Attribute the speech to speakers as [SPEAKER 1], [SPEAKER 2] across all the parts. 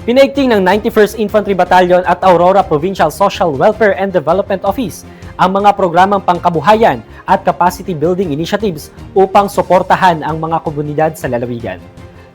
[SPEAKER 1] Pinaigting ng 91st Infantry Battalion at Aurora Provincial Social Welfare and Development Office ang mga programang pangkabuhayan at capacity building initiatives upang suportahan ang mga komunidad sa lalawigan.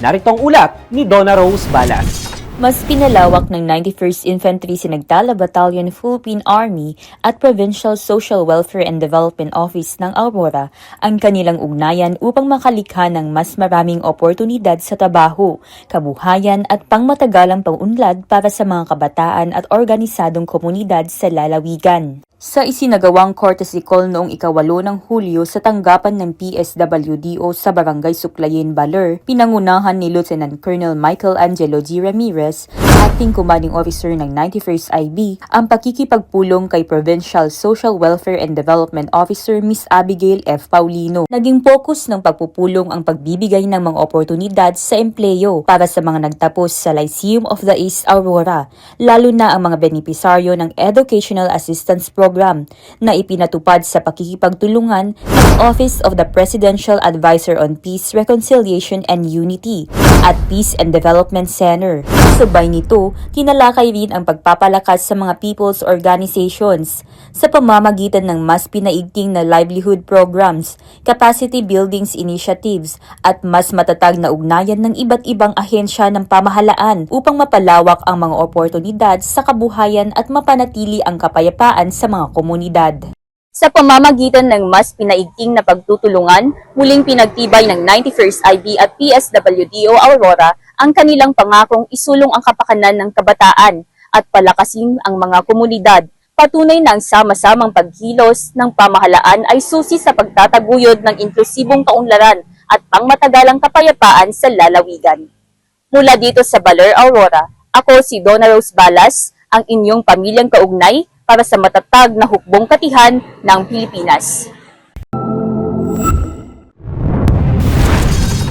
[SPEAKER 1] Narito ang ulat ni Donna Rose Balas.
[SPEAKER 2] Mas pinalawak ng 91st Infantry Sinagtala Battalion Philippine Army at Provincial Social Welfare and Development Office ng Aurora ang kanilang ugnayan upang makalikha ng mas maraming oportunidad sa trabaho, kabuhayan at pangmatagalang pag-unlad para sa mga kabataan at organisadong komunidad sa lalawigan. Sa isinagawang courtesy call noong 8 ng Hulyo sa tanggapan ng PSWDO sa Barangay Suklayin, Baler, pinangunahan ni Lieutenant Colonel Michael Angelo G. Ramirez, Acting Commanding Officer ng 91st IB, ang pakikipagpulong kay Provincial Social Welfare and Development Officer Miss Abigail F. Paulino. Naging focus ng pagpupulong ang pagbibigay ng mga oportunidad sa empleyo para sa mga nagtapos sa Lyceum of the East Aurora, lalo na ang mga benepisaryo ng Educational Assistance Program na ipinatupad sa pakikipagtulungan ng Office of the Presidential Advisor on Peace, Reconciliation and Unity at Peace and Development Center. Sabay nito, tinalakay rin ang pagpapalakas sa mga people's organizations sa pamamagitan ng mas pinaigting na livelihood programs, capacity buildings initiatives at mas matatag na ugnayan ng iba't ibang ahensya ng pamahalaan upang mapalawak ang mga oportunidad sa kabuhayan at mapanatili ang kapayapaan sa mga komunidad. Sa pamamagitan ng mas pinaigting na pagtutulungan, muling pinagtibay ng 91st IB at PSWDO Aurora ang kanilang pangakong isulong ang kapakanan ng kabataan at palakasin ang mga komunidad. Patunay na ang sama-samang pagkilos ng pamahalaan ay susi sa pagtataguyod ng inklusibong kaunlaran at pangmatagalang kapayapaan sa lalawigan. Mula dito sa Baler, Aurora, ako si Donna Rose Balas, ang inyong pamilyang kaugnay para sa matatag na hukbong katihan ng Pilipinas.